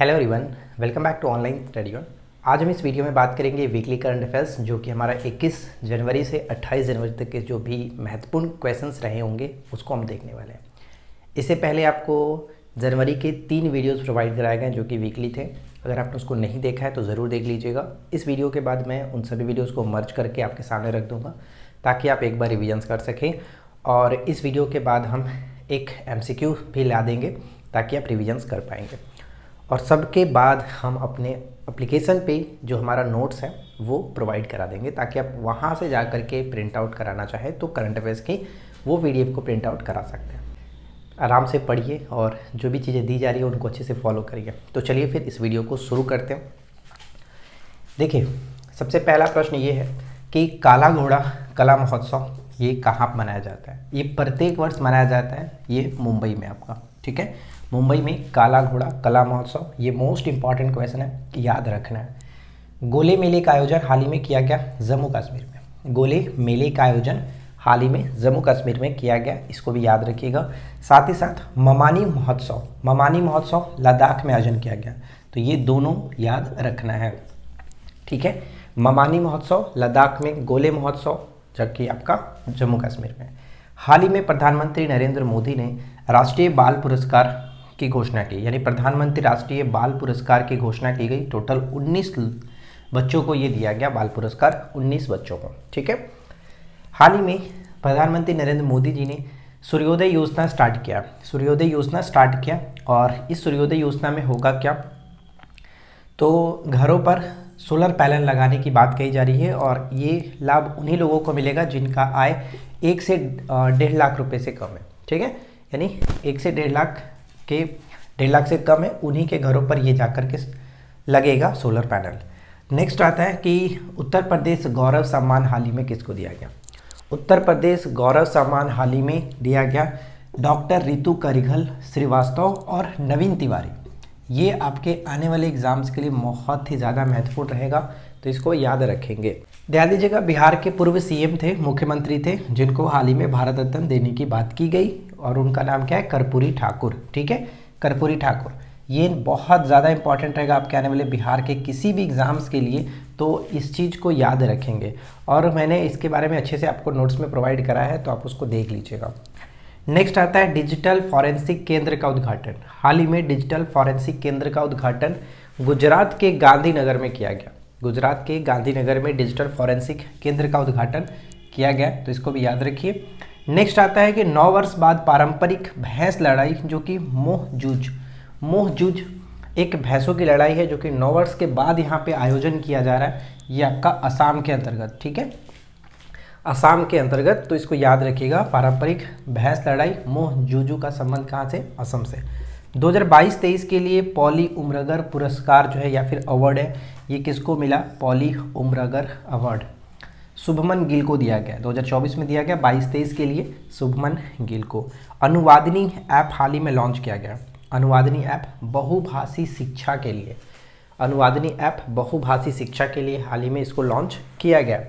Hello everyone, welcome back to online study on. आज हम इस वीडियो में बात करेंगे वीकली करंट अफेयर्स, जो कि हमारा 21 जनवरी से 28 जनवरी तक के जो भी महत्वपूर्ण क्वेश्चंस रहे होंगे उसको हम देखने वाले हैं। इससे पहले आपको जनवरी के 3 वीडियोस प्रोवाइड कराए गए जो कि वीकली थे। अगर आपने उसको नहीं देखा है तो ज़रूर देख लीजिएगा। इस वीडियो के बाद मैं उन सभी वीडियोज़ को मर्ज करके आपके सामने रख दूँगा ताकि आप एक बार रिविजन्स कर सकें। और इस वीडियो के बाद हम एक MCQ भी ला देंगे ताकि आप रिविजन्स कर पाएंगे। और सबके बाद हम अपने एप्लीकेशन पे जो हमारा नोट्स है वो प्रोवाइड करा देंगे ताकि आप वहाँ से जा कर के प्रिंट आउट कराना चाहे तो करंट अफेयर्स की वो PDF को प्रिंट आउट करा सकते हैं। आराम से पढ़िए और जो भी चीज़ें दी जा रही है उनको अच्छे से फॉलो करिए। तो चलिए फिर इस वीडियो को शुरू करते हैं। देखिए, सबसे पहला प्रश्न ये है कि काला घोड़ा कला महोत्सव ये कहाँ मनाया जाता है। ये प्रत्येक वर्ष मनाया जाता है, ये मुंबई में आपका, ठीक है। मुंबई में काला घोड़ा कला महोत्सव, ये मोस्ट इंपॉर्टेंट क्वेश्चन है, याद रखना है। गोले मेले का आयोजन हाल ही में किया गया जम्मू कश्मीर में। गोले मेले का आयोजन हाल ही में जम्मू कश्मीर में किया गया, इसको भी याद रखिएगा। साथ ही साथ ममानी महोत्सव लद्दाख में आयोजन किया गया, तो ये दोनों याद रखना है, ठीक है। ममानी महोत्सव लद्दाख में, गोले महोत्सव जबकि आपका जम्मू कश्मीर में। हाल ही में प्रधानमंत्री नरेंद्र मोदी ने राष्ट्रीय बाल पुरस्कार की घोषणा की, यानी प्रधानमंत्री राष्ट्रीय बाल पुरस्कार की घोषणा की गई। टोटल 19 बच्चों को ये दिया गया बाल पुरस्कार, 19 बच्चों को, ठीक है। हाल ही में प्रधानमंत्री नरेंद्र मोदी जी ने सूर्योदय योजना स्टार्ट किया और इस सूर्योदय योजना में होगा क्या, तो घरों पर सोलर पैनल लगाने की बात कही जा रही है और ये लाभ उन्हीं लोगों को मिलेगा जिनका आय 1 से 1.5 लाख रुपए से कम है, ठीक है। यानी 1 से 1.5 लाख से कम है, उन्हीं के घरों पर ये जाकर के लगेगा सोलर पैनल। नेक्स्ट आता है कि उत्तर प्रदेश गौरव सम्मान हाल ही में किसको दिया गया। उत्तर प्रदेश गौरव सम्मान हाल ही में दिया गया डॉक्टर रितु करिघल श्रीवास्तव और नवीन तिवारी। ये आपके आने वाले एग्जाम्स के लिए बहुत ही ज़्यादा महत्वपूर्ण रहेगा, तो इसको याद रखेंगे। ध्यान दीजिएगा, बिहार के पूर्व CM थे, मुख्यमंत्री थे, जिनको हाल ही में भारत रत्न देने की बात की गई और उनका नाम क्या है, कर्पूरी ठाकुर, ठीक है, कर्पूरी ठाकुर। ये बहुत ज़्यादा इंपॉर्टेंट रहेगा आपके आने वाले बिहार के किसी भी एग्ज़ाम्स के लिए, तो इस चीज़ को याद रखेंगे। और मैंने इसके बारे में अच्छे से आपको नोट्स में प्रोवाइड करा है, तो आप उसको देख लीजिएगा। नेक्स्ट आता है डिजिटल फॉरेंसिक केंद्र का उद्घाटन। हाल ही में डिजिटल फॉरेंसिक केंद्र का उद्घाटन गुजरात के गांधीनगर में किया गया। गुजरात के गांधीनगर में डिजिटल फॉरेंसिक केंद्र का उद्घाटन किया गया, तो इसको भी याद रखिए। नेक्स्ट आता है कि 9 वर्ष बाद पारंपरिक भैंस लड़ाई, जो कि मोह जूझ एक भैंसों की लड़ाई है, जो कि 9 वर्ष के बाद यहाँ पे आयोजन किया जा रहा है। ये आपका असम के अंतर्गत, ठीक है, असम के अंतर्गत, तो इसको याद रखिएगा। पारंपरिक भैंस लड़ाई मोह जूझू का संबंध कहाँ से, असम से। 2022-23 के लिए पॉली उमरगर पुरस्कार जो है या फिर अवार्ड है, ये किसको मिला, पॉली उमरगर अवार्ड शुभमन गिल को दिया गया। 2024 में दिया गया, 22-23 के लिए शुभमन गिल को। अनुवादिनी ऐप हाल ही में लॉन्च किया गया। अनुवादिनी ऐप बहुभाषी शिक्षा के लिए, अनुवादिनी ऐप बहुभाषी शिक्षा के लिए हाल ही में इसको लॉन्च किया गया।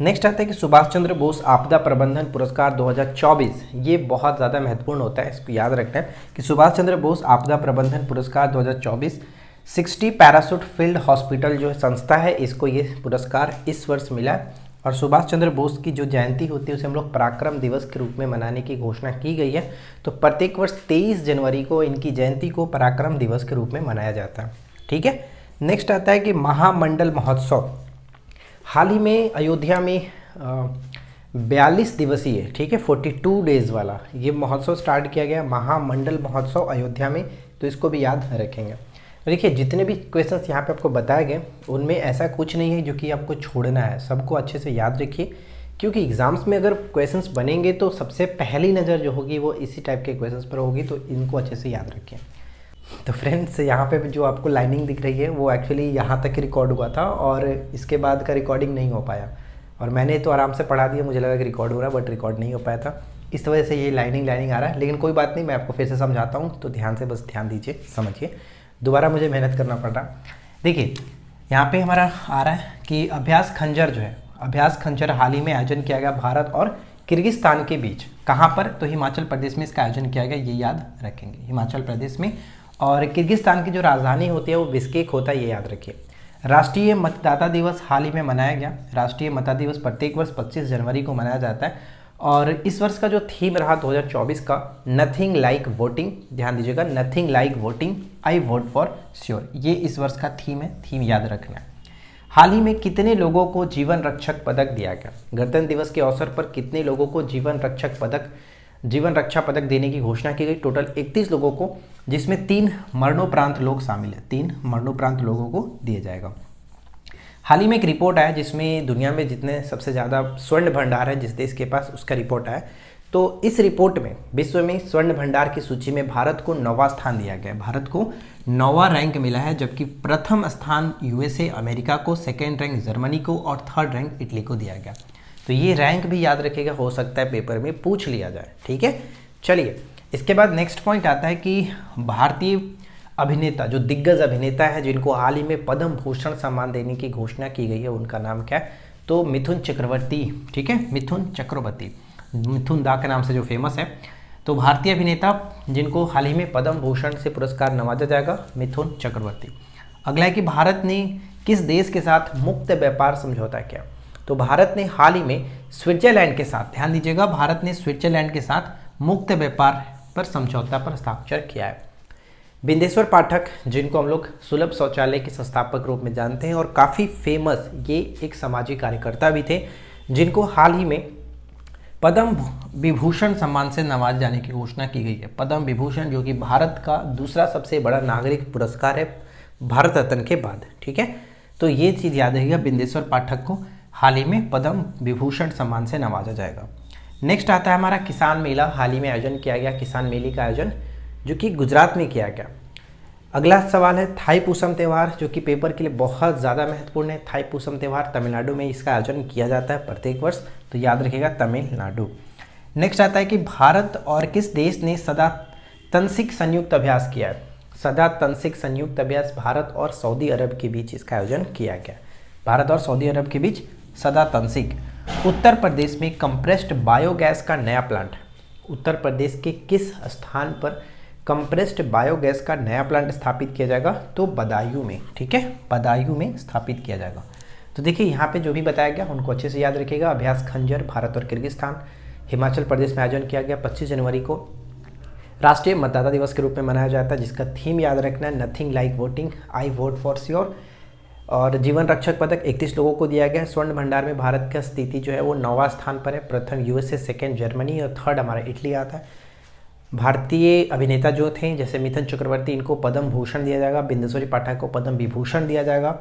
नेक्स्ट आता है कि सुभाष चंद्र बोस आपदा प्रबंधन पुरस्कार 2024, ये बहुत ज़्यादा महत्वपूर्ण होता है, इसको याद रखना है कि सुभाष चंद्र बोस आपदा प्रबंधन पुरस्कार 2024 60 पैराशूट फील्ड हॉस्पिटल जो संस्था है, इसको ये पुरस्कार इस वर्ष मिला। और सुभाष चंद्र बोस की जो जयंती होती है उसे हम लोग पराक्रम दिवस के रूप में मनाने की घोषणा की गई है, तो प्रत्येक वर्ष 23 जनवरी को इनकी जयंती को पराक्रम दिवस के रूप में मनाया जाता है, ठीक है। नेक्स्ट आता है कि महामंडल महोत्सव हाल ही में अयोध्या में 42 दिवसीय, ठीक है, 42 डेज वाला ये महोत्सव स्टार्ट किया गया, महामंडल महोत्सव अयोध्या में, तो इसको भी याद रखेंगे। देखिए, जितने भी क्वेश्चंस यहाँ पे आपको बताए गए उनमें ऐसा कुछ नहीं है जो कि आपको छोड़ना है, सबको अच्छे से याद रखिए, क्योंकि एग्जाम्स में अगर क्वेश्चंस बनेंगे तो सबसे पहली नज़र जो होगी वो इसी टाइप के क्वेश्चंस पर होगी, तो इनको अच्छे से याद रखिए। तो फ्रेंड्स, यहाँ पे जो आपको लाइनिंग दिख रही है वो एक्चुअली यहाँ तक रिकॉर्ड हुआ था और इसके बाद का रिकॉर्डिंग नहीं हो पाया, और मैंने तो आराम से पढ़ा दिया, मुझे लगा कि रिकॉर्ड हो रहा है, बट रिकॉर्ड नहीं हो पाया था, इस वजह से ये लाइनिंग आ रहा है। लेकिन कोई बात नहीं, मैं आपको फिर से समझाता हूँ, तो ध्यान से बस ध्यान दीजिए, समझिए, दोबारा मुझे मेहनत करना पड़ रहा। देखिए, यहाँ पे हमारा आ रहा है कि अभ्यास खंजर जो है, अभ्यास खंजर हाल ही में आयोजन किया गया भारत और किर्गिस्तान के बीच। कहाँ पर, तो हिमाचल प्रदेश में इसका आयोजन किया गया, ये याद रखेंगे, हिमाचल प्रदेश में और किर्गिस्तान की जो राजधानी होती है वो बिश्केक होता है, ये याद रखिए। राष्ट्रीय मतदाता दिवस हाल ही में मनाया गया। राष्ट्रीय मतदाता दिवस प्रत्येक वर्ष 25 जनवरी को मनाया जाता है और इस वर्ष का जो थीम रहा 2024 का, नथिंग लाइक वोटिंग, ध्यान दीजिएगा, nothing like voting, I vote for sure, ये इस वर्ष का थीम है, थीम याद रखना है। हाल ही में कितने लोगों को जीवन रक्षक पदक दिया गया? गणतंत्र दिवस के अवसर पर कितने लोगों को जीवन रक्षा पदक देने की घोषणा की गई? टोटल 31 लोगों को, जिसमें 3 मरणोपरांत लोग शामिल हैं। 3 मरणोपरांत लोगों को दिया जाएगा। हाल ही में एक रिपोर्ट आया जिसमें दुनिया में जितने सबसे ज़्यादा स्वर्ण भंडार है जिस देश के पास, उसका रिपोर्ट आया। तो इस रिपोर्ट में विश्व में स्वर्ण भंडार की सूची में भारत को 9वां स्थान दिया गया। भारत को 9वां रैंक मिला है, जबकि प्रथम स्थान यूएसए अमेरिका को, सेकेंड रैंक जर्मनी को और थर्ड रैंक इटली को दिया गया। तो ये रैंक भी याद रखिएगा, हो सकता है पेपर में पूछ लिया जाए, ठीक है। चलिए, इसके बाद नेक्स्ट पॉइंट आता है कि भारतीय अभिनेता, जो दिग्गज अभिनेता है जिनको हाल ही में पद्म भूषण सम्मान देने की घोषणा की गई है, उनका नाम क्या है? तो मिथुन चक्रवर्ती, ठीक है, मिथुन चक्रवर्ती, मिथुन दा के नाम से जो फेमस है। तो भारतीय अभिनेता जिनको हाल ही में पद्म भूषण से पुरस्कार नवाजा जाएगा, मिथुन चक्रवर्ती। अगला है कि भारत ने किस देश के साथ मुक्त व्यापार समझौता किया? तो भारत ने हाल ही में स्विट्जरलैंड के साथ, ध्यान दीजिएगा, भारत ने स्विट्जरलैंड के साथ मुक्त व्यापार पर समझौता पर हस्ताक्षर किया है। बिंदेश्वर पाठक, जिनको हम लोग सुलभ शौचालय के संस्थापक रूप में जानते हैं और काफ़ी फेमस, ये एक सामाजिक कार्यकर्ता भी थे जिनको हाल ही में पद्म विभूषण सम्मान से नवाजे जाने की घोषणा की गई है। पद्म विभूषण, जो कि भारत का दूसरा सबसे बड़ा नागरिक पुरस्कार है भारत रत्न के बाद, ठीक है। तो ये चीज़ याद रखिएगा, बिंदेश्वर पाठक को हाल ही में पद्म विभूषण सम्मान से नवाजा जाएगा। नेक्स्ट आता है हमारा किसान मेला। हाल ही में आयोजन किया गया किसान मेले का आयोजन, जो कि गुजरात में किया गया। अगला सवाल है थाईपुसम त्यौहार, जो कि पेपर के लिए बहुत ज़्यादा महत्वपूर्ण है। थाईपुसम त्यौहार तमिलनाडु में इसका आयोजन किया जाता है प्रत्येक वर्ष, तो याद रखिएगा तमिलनाडु। नेक्स्ट आता है कि भारत और किस देश ने सदा तंसिक संयुक्त अभ्यास किया है? सदा तंसिक संयुक्त अभ्यास भारत और सऊदी अरब के बीच इसका आयोजन किया गया। भारत और सऊदी अरब के बीच सदा तंसिक। उत्तर प्रदेश में कंप्रेस्ड बायोगैस का नया प्लांट, उत्तर प्रदेश के किस स्थान पर कंप्रेस्ड बायोगैस का नया प्लांट स्थापित किया जाएगा? तो बदायूं में, ठीक है, बदायूं में स्थापित किया जाएगा। तो देखिए यहाँ पे जो भी बताया गया उनको अच्छे से याद रखिएगा। अभ्यास खंजर भारत और किर्गिस्तान, हिमाचल प्रदेश में आयोजन किया गया 25 जनवरी को। राष्ट्रीय मतदाता दिवस के रूप में मनाया जाता है, जिसका थीम याद रखना है, nothing like voting, I vote for sure. और जीवन रक्षक पदक 31 लोगों को दिया गया। स्वर्ण भंडार में भारत का स्थिति जो है वो 9वां स्थान पर है। प्रथम यूएसए, सेकेंड जर्मनी और थर्ड हमारा इटली आता है। भारतीय अभिनेता जो थे जैसे मिथुन चक्रवर्ती, इनको पद्म भूषण दिया जाएगा। बिंदेश्वरी पाठक को पद्म विभूषण दिया जाएगा।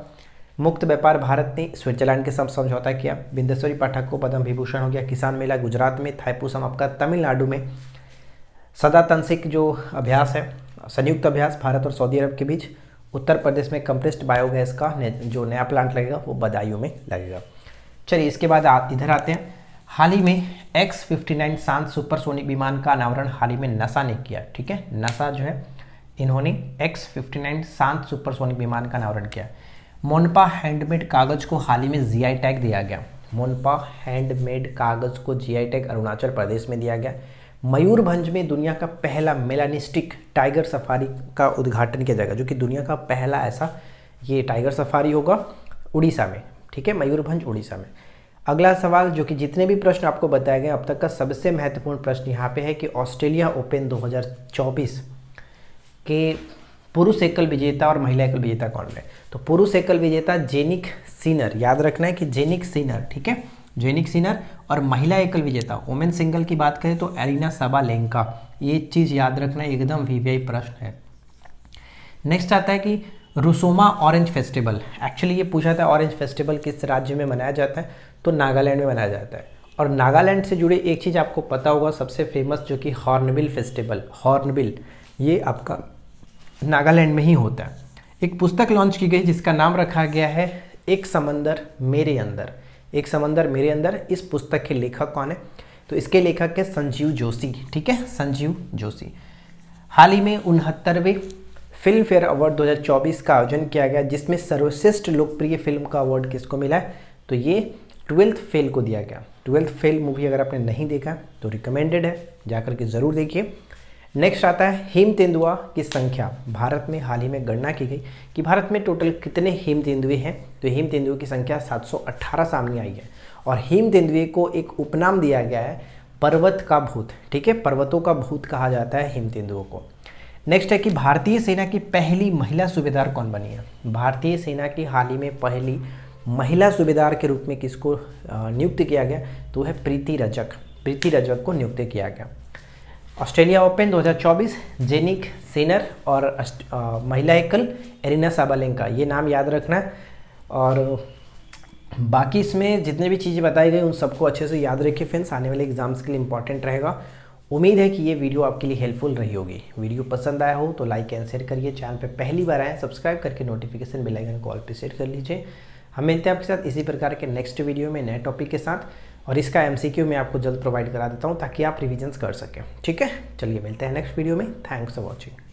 मुक्त व्यापार भारत ने स्विट्जरलैंड के साथ समझौता किया। बिंदेश्वरी पाठक को पद्म विभूषण हो गया। किसान मेला गुजरात में, थाईपुसम आपका तमिलनाडु में। सदा तंसिक जो अभ्यास है, संयुक्त अभ्यास भारत और सऊदी अरब के बीच। उत्तर प्रदेश में कंप्रेस्ड बायोगैस का जो नया प्लांट लगेगा वो बदायूं में लगेगा। चलिए इसके बाद इधर आते हैं। हाल ही में X-59 शांत सुपरसोनिक विमान का अनावरण हाल ही में नासा ने किया, ठीक है। नासा जो है इन्होंने X-59 शांत सुपरसोनिक विमान का अनावरण किया। मोनपा हैंडमेड कागज को हाल ही में जीआई टैग दिया गया। मोनपा हैंडमेड कागज को जीआई टैग अरुणाचल प्रदेश में दिया गया। मयूरभंज में दुनिया का पहला मेलानिस्टिक टाइगर सफारी का उद्घाटन किया जाएगा, जो कि दुनिया का पहला ऐसा ये टाइगर सफारी होगा उड़ीसा में, ठीक है, मयूरभंज उड़ीसा में। अगला सवाल, जो कि जितने भी प्रश्न आपको बताए गए अब तक का सबसे महत्वपूर्ण प्रश्न यहाँ पे है कि ऑस्ट्रेलिया ओपन 2024 के पुरुष एकल विजेता और महिला एकल विजेता कौन रहे? तो पुरुष एकल विजेता जेनिक सिनर, याद रखना है कि जेनिक सिनर, ठीक है, जेनिक सिनर। और महिला एकल विजेता वोमेन सिंगल की बात करें तो एरिना सबालेंका। ये चीज़ याद रखना एकदम वीवीआई प्रश्न है। नेक्स्ट आता है कि रुसोमा ऑरेंज फेस्टिवल, एक्चुअली ये पूछा था ऑरेंज फेस्टिवल किस राज्य में मनाया जाता है? तो नागालैंड में मनाया जाता है। और नागालैंड से जुड़े एक चीज़ आपको पता होगा सबसे फेमस, जो कि हॉर्नबिल फेस्टिवल, हॉर्नबिल, ये आपका नागालैंड में ही होता है। एक पुस्तक लॉन्च की गई जिसका नाम रखा गया है एक समंदर मेरे अंदर। एक समंदर मेरे अंदर, इस पुस्तक के लेखक कौन है? तो इसके लेखक है संजीव जोशी, ठीक है, संजीव जोशी। हाल ही में 69वें फिल्म फेयर अवार्ड 2024 का आयोजन किया गया, जिसमें सर्वश्रेष्ठ लोकप्रिय फिल्म का अवार्ड किसको मिला है? तो ये 12th फेल को दिया गया। 12th फेल मूवी अगर आपने नहीं देखा तो रिकमेंडेड है, जाकर के ज़रूर देखिए। नेक्स्ट आता है हिम तेंदुआ की संख्या। भारत में हाल ही में गणना की गई कि भारत में टोटल कितने हिम तेंदुए हैं, तो हिम तेंदुए की संख्या 718 सामने आई है। और हिम तेंदुए को एक उपनाम दिया गया है पर्वत का भूत, ठीक है, पर्वतों का भूत कहा जाता है हिम तेंदुओं को। नेक्स्ट है कि भारतीय सेना की पहली महिला सूबेदार कौन बनी है। भारतीय सेना की हाल ही में पहली महिला सूबेदार के रूप में किसको नियुक्त किया गया, तो है प्रीति रजक। प्रीति रजक को नियुक्त किया गया। ऑस्ट्रेलिया ओपन 2024 जेनिक सिनर और महिला एकल एरिना साबालेंका, ये नाम याद रखना। और बाकी इसमें जितने भी चीज़ें बताई गई उन सबको अच्छे से याद रखिए फ्रेंड्स, आने वाले एग्जाम्स के लिए इंपॉर्टेंट रहेगा। उम्मीद है कि ये वीडियो आपके लिए हेल्पफुल रही होगी। वीडियो पसंद आया हो तो लाइक एंड शेयर करिए। चैनल पे पहली बार आए सब्सक्राइब करके नोटिफिकेशन बेल आइकन को ऑल पे सेट कर लीजिए। हम मिलते हैं आपके साथ इसी प्रकार के नेक्स्ट वीडियो में नए टॉपिक के साथ, और इसका MCQ मैं आपको जल्द प्रोवाइड करा देता हूँ ताकि आप रिविजन्स कर सकें। ठीक है, चलिए मिलते हैं नेक्स्ट वीडियो में। Thanks for watching.